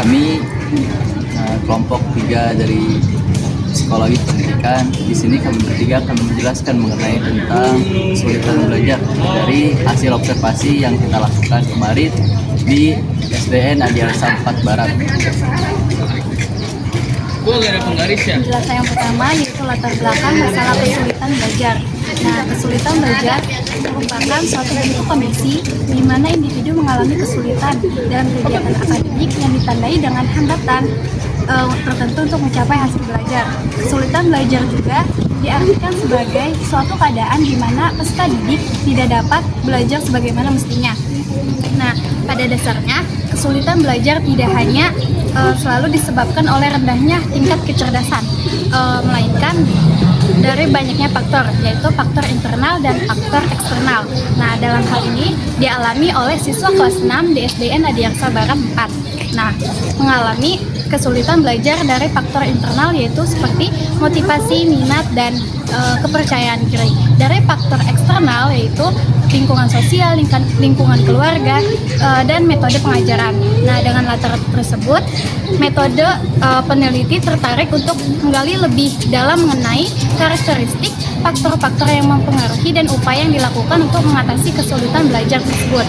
Kami kelompok 3 dari psikologi pendidikan. Di sini kami bertiga akan menjelaskan mengenai tentang kesulitan belajar dari hasil observasi yang kita lakukan kemarin di SDN Adiaksa 4 Barat. Penjelasan yang pertama yaitu latar belakang masalah kesulitan belajar. Nah, kesulitan belajar merupakan suatu bentuk kondisi di mana individu mengalami kesulitan dalam kegiatan akademik yang ditandai dengan hambatan tertentu untuk mencapai hasil belajar. Kesulitan belajar juga diartikan sebagai suatu keadaan di mana peserta didik tidak dapat belajar sebagaimana mestinya. Nah, pada dasarnya kesulitan belajar tidak hanya selalu disebabkan oleh rendahnya tingkat kecerdasan, melainkan dari banyaknya faktor, yaitu faktor internal dan faktor eksternal. Nah, dalam hal ini dialami oleh siswa kelas 6 di SDN Adiaksa Barat 4. Nah, mengalami kesulitan belajar dari faktor internal yaitu seperti motivasi, minat, dan kepercayaan diri. Dari faktor eksternal yaitu lingkungan sosial, lingkungan keluarga, dan metode pengajaran. Nah, dengan latar tersebut, metode peneliti tertarik untuk menggali lebih dalam mengenai karakteristik faktor-faktor yang mempengaruhi dan upaya yang dilakukan untuk mengatasi kesulitan belajar tersebut.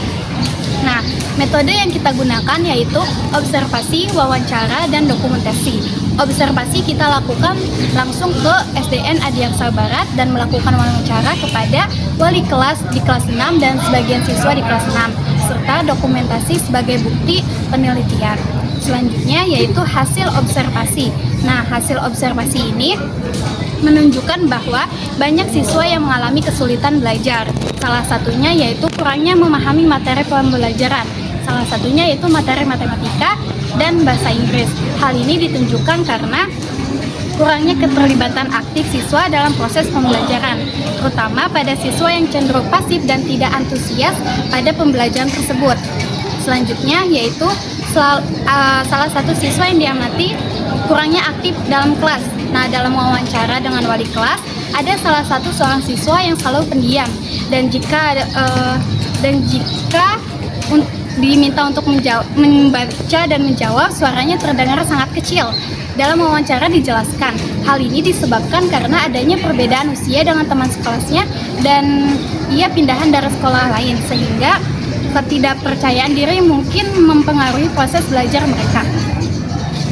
Nah, metode yang kita gunakan yaitu observasi, wawancara, dan dokumentasi. Observasi kita lakukan langsung ke SDN Adiaksa Barat dan melakukan wawancara kepada wali kelas di kelas 6 dan sebagian siswa di kelas 6, serta dokumentasi sebagai bukti penelitian. Selanjutnya yaitu hasil observasi. Nah, hasil observasi ini menunjukkan bahwa banyak siswa yang mengalami kesulitan belajar. Salah satunya yaitu kurangnya memahami materi pembelajaran. Salah satunya yaitu materi matematika dan bahasa Inggris. Hal ini ditunjukkan karena kurangnya keterlibatan aktif siswa dalam proses pembelajaran, terutama pada siswa yang cenderung pasif dan tidak antusias pada pembelajaran tersebut. Selanjutnya yaitu salah satu siswa yang diamati kurangnya aktif dalam kelas. Nah, dalam wawancara dengan wali kelas, ada salah satu seorang siswa yang selalu pendiam dan jika diminta untuk membaca dan menjawab, suaranya terdengar sangat kecil. Dalam wawancara dijelaskan, hal ini disebabkan karena adanya perbedaan usia dengan teman sekelasnya dan ia pindahan dari sekolah lain, sehingga ketidakpercayaan diri mungkin mempengaruhi proses belajar mereka.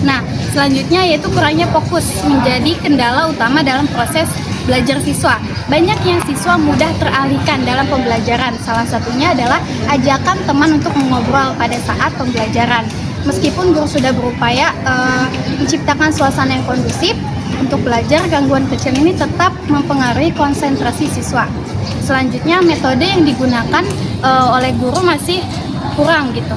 Nah, selanjutnya yaitu kurangnya fokus menjadi kendala utama dalam proses belajar siswa. Banyak yang siswa mudah teralihkan dalam pembelajaran. Salah satunya adalah ajakan teman untuk mengobrol pada saat pembelajaran. Meskipun guru sudah berupaya menciptakan suasana yang kondusif untuk belajar, gangguan kecil ini tetap mempengaruhi konsentrasi siswa. Selanjutnya, metode yang digunakan oleh guru masih kurang gitu.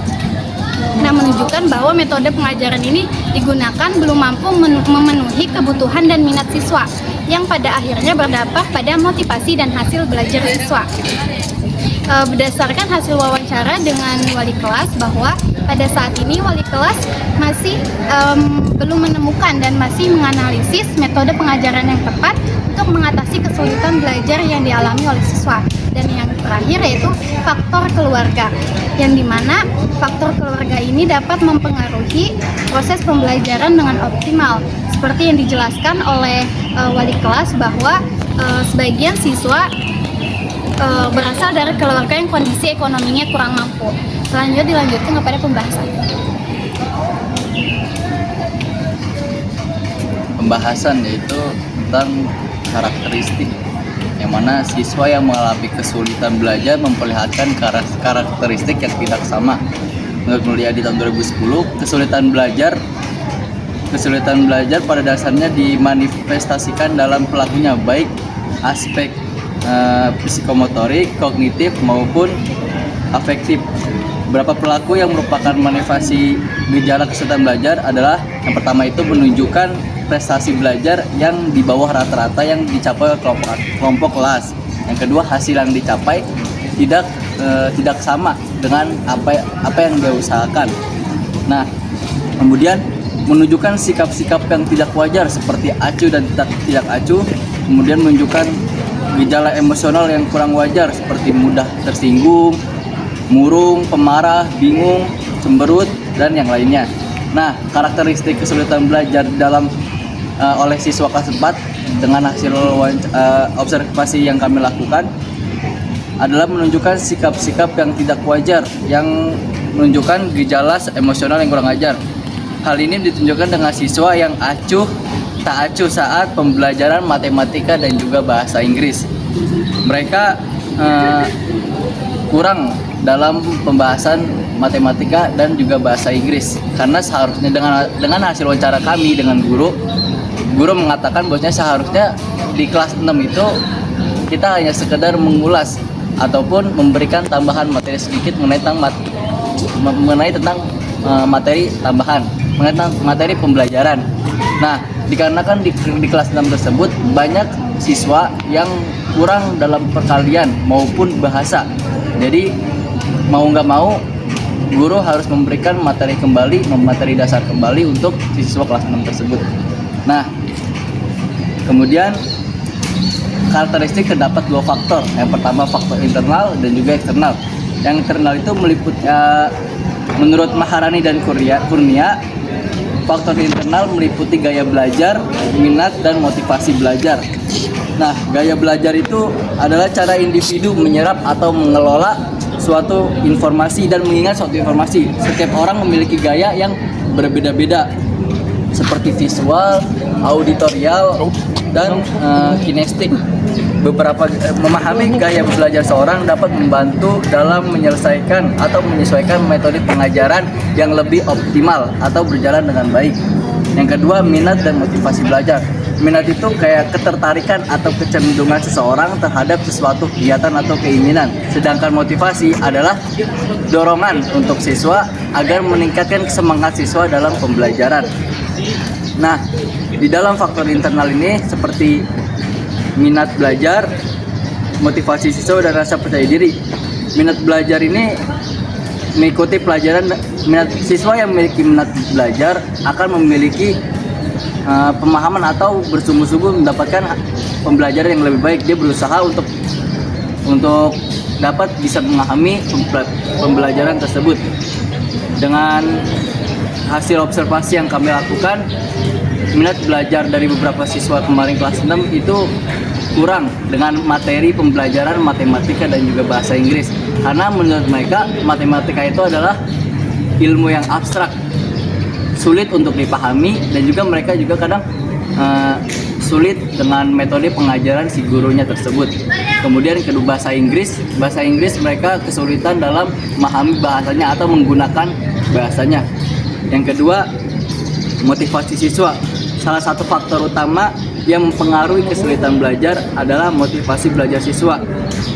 Nah, menunjukkan bahwa metode pengajaran ini digunakan belum mampu memenuhi kebutuhan dan minat siswa, yang pada akhirnya berdampak pada motivasi dan hasil belajar siswa. Berdasarkan hasil wawancara dengan wali kelas bahwa pada saat ini wali kelas masih belum menemukan dan masih menganalisis metode pengajaran yang tepat untuk mengatasi kesulitan belajar yang dialami oleh siswa. Dan yang terakhir yaitu faktor keluarga, yang dimana faktor keluarga ini dapat mempengaruhi proses pembelajaran dengan optimal. Seperti yang dijelaskan oleh wali kelas bahwa sebagian siswa berasal dari keluarga yang kondisi ekonominya kurang mampu. Selanjutnya dilanjutkan kepada pembahasan. Pembahasan yaitu tentang karakteristik, yang mana siswa yang mengalami kesulitan belajar memperlihatkan karakteristik yang tidak sama. Menurut Mulyadi tahun 2010, kesulitan belajar pada dasarnya dimanifestasikan dalam pelakunya, baik aspek psikomotorik, kognitif maupun afektif. Beberapa pelaku yang merupakan manifestasi gejala kesulitan belajar adalah yang pertama itu menunjukkan prestasi belajar yang di bawah rata-rata yang dicapai oleh kelompok kelas. Yang kedua, hasil yang dicapai tidak sama dengan apa yang dia usahakan. Nah, kemudian menunjukkan sikap-sikap yang tidak wajar seperti acuh dan tidak acuh. Kemudian menunjukkan gejala emosional yang kurang wajar seperti mudah tersinggung, murung, pemarah, bingung, cemberut, dan yang lainnya. Nah, karakteristik kesulitan belajar oleh siswa kelas 4 dengan hasil observasi yang kami lakukan adalah menunjukkan sikap-sikap yang tidak wajar, yang menunjukkan gejala emosional yang kurang ajar. Hal ini ditunjukkan dengan siswa yang tak acuh saat pembelajaran matematika dan juga bahasa Inggris. Mereka kurang dalam pembahasan matematika dan juga bahasa Inggris, karena seharusnya dengan hasil wawancara kami dengan guru mengatakan bahwasanya seharusnya di kelas 6 itu kita hanya sekedar mengulas ataupun memberikan tambahan materi sedikit mengenai tentang materi tambahan, mengenai materi pembelajaran. Nah, dikarenakan di kelas 6 tersebut banyak siswa yang kurang dalam perkalian maupun bahasa, jadi mau nggak mau guru harus memberikan materi dasar kembali untuk siswa kelas 6 tersebut. Nah, kemudian karakteristik terdapat 2 faktor. Yang pertama faktor internal dan juga eksternal. Yang internal itu menurut Maharani dan Kurnia, faktor internal meliputi gaya belajar, minat, dan motivasi belajar. Nah, gaya belajar itu adalah cara individu menyerap atau mengelola suatu informasi dan mengingat suatu informasi. Setiap orang memiliki gaya yang berbeda-beda, seperti visual, auditorial, dan kinestik. Memahami gaya belajar seorang dapat membantu dalam menyelesaikan atau menyesuaikan metode pengajaran yang lebih optimal atau berjalan dengan baik. Yang kedua, minat dan motivasi belajar. Minat itu kayak ketertarikan atau kecenderungan seseorang terhadap sesuatu kegiatan atau keinginan. Sedangkan motivasi adalah dorongan untuk siswa agar meningkatkan semangat siswa dalam pembelajaran. Nah, di dalam faktor internal ini seperti minat belajar, motivasi siswa, dan rasa percaya diri. Minat belajar ini mengikuti pelajaran. Siswa yang memiliki minat belajar akan memiliki pemahaman atau bersungguh-sungguh mendapatkan pembelajaran yang lebih baik. Dia berusaha untuk dapat bisa memahami pembelajaran tersebut. Dengan hasil observasi yang kami lakukan, minat belajar dari beberapa siswa kemarin kelas 6 itu kurang dengan materi pembelajaran matematika dan juga bahasa Inggris, karena menurut mereka matematika itu adalah ilmu yang abstrak, sulit untuk dipahami, dan juga mereka juga kadang sulit dengan metode pengajaran si gurunya tersebut. Kemudian kedua, bahasa Inggris mereka kesulitan dalam memahami bahasanya atau menggunakan bahasanya. Yang kedua, motivasi siswa. Salah satu faktor utama yang mempengaruhi kesulitan belajar adalah motivasi belajar siswa.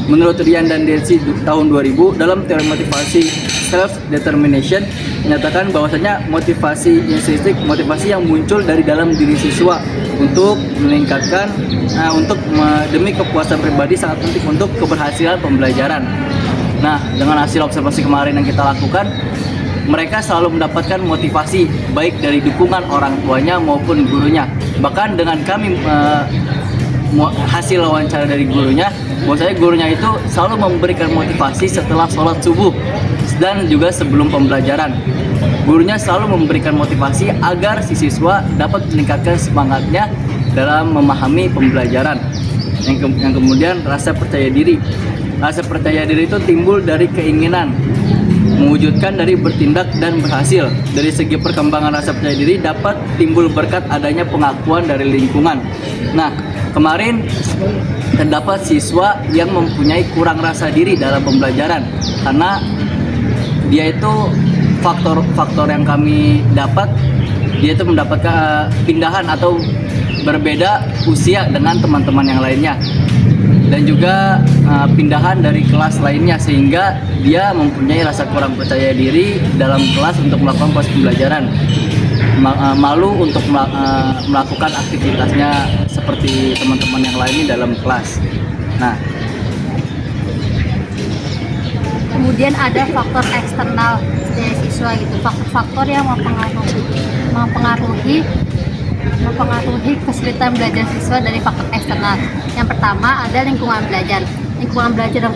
Menurut Rian dan Delsi tahun 2000 dalam teori motivasi self-determination menyatakan bahwasanya motivasi intrinsik, motivasi yang muncul dari dalam diri siswa untuk meningkatkan, demi kepuasan pribadi sangat penting untuk keberhasilan pembelajaran. Nah, dengan hasil observasi kemarin yang kita lakukan, mereka selalu mendapatkan motivasi baik dari dukungan orang tuanya maupun gurunya. Bahkan dengan kami hasil wawancara dari gurunya, bahwasanya gurunya itu selalu memberikan motivasi setelah sholat subuh dan juga sebelum pembelajaran. Gurunya selalu memberikan motivasi agar si siswa dapat meningkatkan semangatnya dalam memahami pembelajaran. Yang kemudian rasa percaya diri. Rasa percaya diri itu timbul dari keinginan mewujudkan dari bertindak dan berhasil. Dari segi perkembangan rasa percaya diri dapat timbul berkat adanya pengakuan dari lingkungan. Nah, kemarin terdapat siswa yang mempunyai kurang rasa diri dalam pembelajaran, karena dia itu faktor yang kami dapat, dia itu mendapatkan pindahan atau berbeda usia dengan teman-teman yang lainnya, dan juga pindahan dari kelas lainnya, sehingga dia mempunyai rasa kurang percaya diri dalam kelas untuk melakukan proses pembelajaran, malu untuk melakukan aktivitasnya seperti teman-teman yang lainnya dalam kelas. Nah, kemudian ada faktor eksternal dari siswa gitu, faktor-faktor yang mempengaruhi kesulitan belajar siswa dari faktor eksternal. Yang pertama ada lingkungan belajar. Lingkungan belajar dan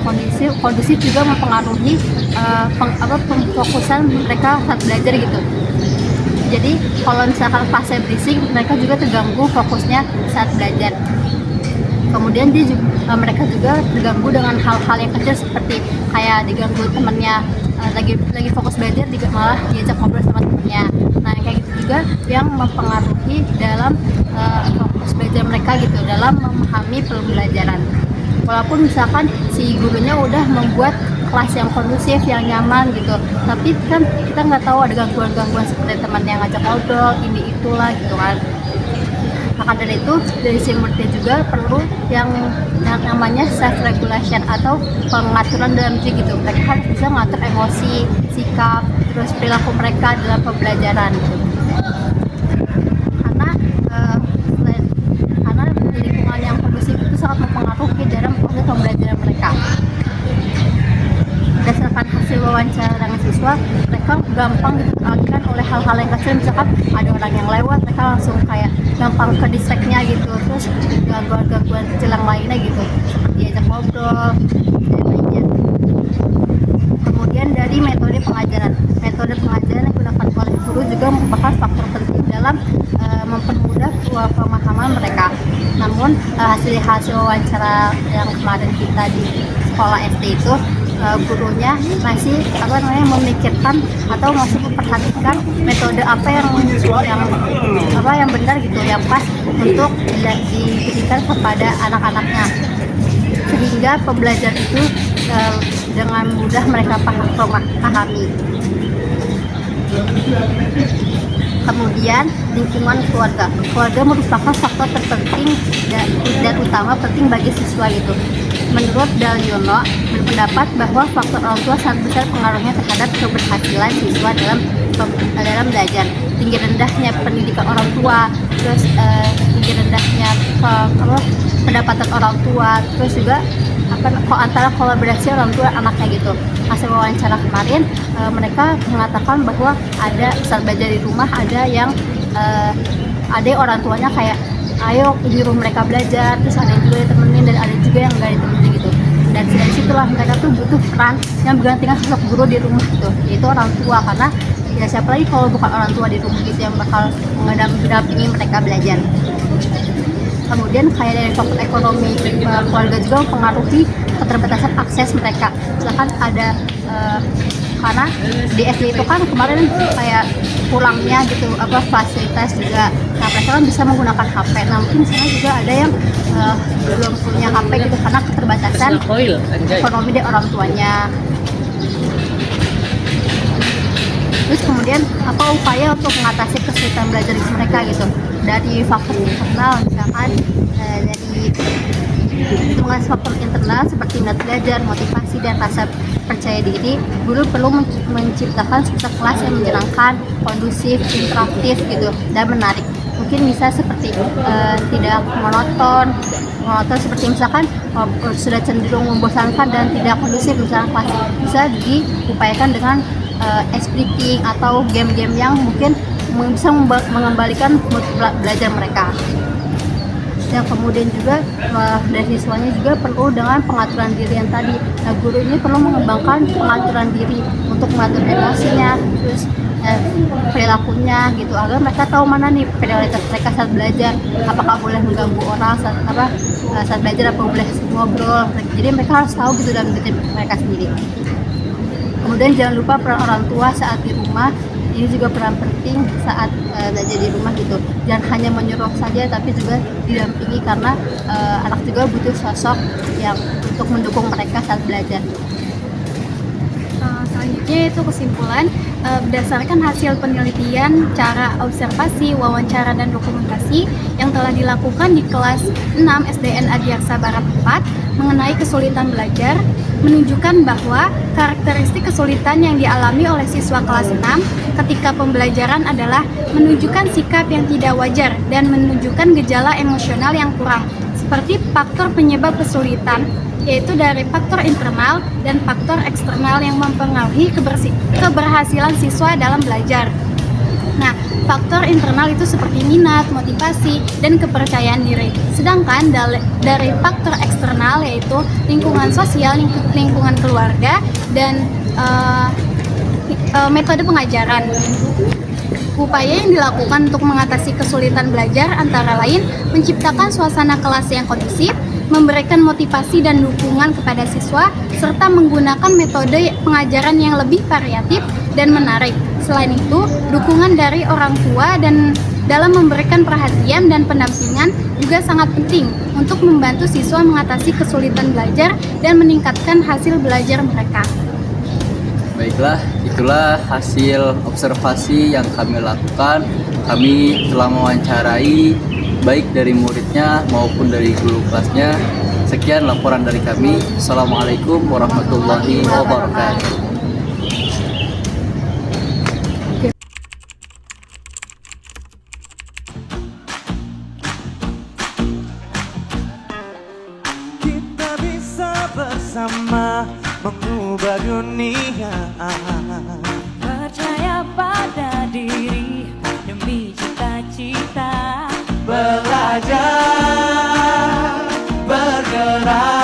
kondisi juga mempengaruhi pemfokusan mereka saat belajar gitu. Jadi kalau misalkan kelasnya berisik, mereka juga terganggu fokusnya saat belajar. Kemudian mereka juga terganggu dengan hal-hal yang kecil seperti kayak diganggu temennya lagi fokus belajar, juga malah diajak ngobrol sama temennya. Nah kayak gitu juga yang mempengaruhi dalam fokus belajar mereka gitu, dalam memahami pembelajaran. Walaupun misalkan si gurunya udah membuat kelas yang kondusif, yang nyaman gitu, tapi kan kita nggak tahu ada gangguan-gangguan seperti teman yang ngajak ngobrol, ini itulah gitu kan. Maka dari itu dari si muridnya juga perlu yang namanya self regulation atau pengaturan dalam diri gitu. Mereka harus bisa mengatur emosi, sikap, terus perilaku mereka dalam pembelajaran gitu. Karena lingkungan yang kondusif itu sangat mempengaruhi dalam proses pembelajaran mereka. Berdasarkan hasil wawancara dengan siswa, mereka gampang gitu teralihkan oleh hal-hal yang kecil. Misalkan ada orang yang lewat, mereka langsung kayak gampang ke distract-nya gitu. Terus gangguan-gangguan kecil yang lainnya gitu, seperti diajak ngobrol dan lainnya. Kemudian dari metode pengajaran yang digunakan oleh guru juga merupakan faktor penting dalam mempermudah pemahaman mereka. Namun hasil wawancara yang kemarin kita di sekolah SD itu, gurunya masih memikirkan atau masih memperhatikan metode apa yang benar gitu, yang pas untuk diberikan kepada anak-anaknya, sehingga pembelajaran itu dengan mudah mereka pahami. Kemudian lingkungan keluarga merupakan faktor terpenting dan utama penting bagi siswa gitu. Menurut Dalyono berpendapat bahwa faktor orang tua sangat besar pengaruhnya terhadap keberhasilan siswa dalam belajar. Tinggi rendahnya pendidikan orang tua, terus tinggi rendahnya pendapatan orang tua, terus juga antara kolaborasi orang tua anaknya gitu. Hasil wawancara kemarin mereka mengatakan bahwa ada saat belajar di rumah ada yang orang tuanya kayak ayo nyuruh mereka belajar, terus ada yang juga ditemenin dan ada juga yang nggak ditemenin gitu. Dan dari situlah mereka tuh butuh peran yang bergantikan sosok guru di rumah gitu, yaitu orang tua, karena ya siapa lagi kalau bukan orang tua di rumah gitu yang bakal mendampingi mereka belajar. Kemudian kayak dari faktor ekonomi, keluarga juga mempengaruhi keterbatasan akses mereka. Misalkan ada karena di SD itu kan kemarin kayak kurangnya gitu fasilitas juga. Nah mereka kan bisa menggunakan HP. Nah mungkin di sana juga ada yang belum punya HP gitu karena keterbatasan ekonomi dari orang tuanya. Terus kemudian apa upaya untuk mengatasi kesulitan belajar mereka gitu, dari faktor internal misalkan dari faktor internal seperti minat belajar, motivasi dan rasa percaya diri. Guru perlu menciptakan suasana kelas yang menyenangkan, kondusif, interaktif gitu dan menarik. Mungkin bisa seperti tidak monoton seperti misalkan sudah cenderung membosankan dan tidak kondusif, misalkan kelas bisa diupayakan dengan expliking atau game-game yang mungkin bisa mengembalikan mood belajar mereka. Dan kemudian juga dari siswanya juga perlu dengan pengaturan diri yang tadi. Nah, guru ini perlu mengembangkan pengaturan diri untuk mengatur emosinya, terus perilakunya gitu, agar mereka tahu mana nih prioritas mereka saat belajar, apakah boleh mengganggu orang saat belajar, apa boleh ngobrol. Jadi mereka harus tahu gitu dalam diri mereka sendiri. Kemudian jangan lupa peran orang tua saat di rumah, ini juga peran penting saat belajar di rumah gitu. Jangan hanya menyuruh saja, tapi juga didampingi, karena anak juga butuh sosok yang untuk mendukung mereka saat belajar. Selanjutnya itu kesimpulan, berdasarkan hasil penelitian, cara observasi, wawancara, dan dokumentasi yang telah dilakukan di kelas 6 SDN Adiaksa Barat 4 mengenai kesulitan belajar, menunjukkan bahwa karakteristik kesulitan yang dialami oleh siswa kelas 6 ketika pembelajaran adalah menunjukkan sikap yang tidak wajar dan menunjukkan gejala emosional yang kurang, seperti faktor penyebab kesulitan, yaitu dari faktor internal dan faktor eksternal yang mempengaruhi keberhasilan siswa dalam belajar. Nah, faktor internal itu seperti minat, motivasi, dan kepercayaan diri. Sedangkan dari faktor eksternal yaitu lingkungan sosial, lingkungan keluarga, dan metode pengajaran. Upaya yang dilakukan untuk mengatasi kesulitan belajar antara lain menciptakan suasana kelas yang kondusif, memberikan motivasi dan dukungan kepada siswa, serta menggunakan metode pengajaran yang lebih variatif dan menarik. Selain itu, dukungan dari orang tua dan dalam memberikan perhatian dan pendampingan juga sangat penting untuk membantu siswa mengatasi kesulitan belajar dan meningkatkan hasil belajar mereka. Baiklah, itulah hasil observasi yang kami lakukan. Kami telah mewawancarai baik dari muridnya maupun dari guru kelasnya. Sekian laporan dari kami. Assalamualaikum warahmatullahi wabarakatuh. Kita bisa bersama mengubah dunia. Percaya pada diri demi cita-cita. Belajar, bergerak.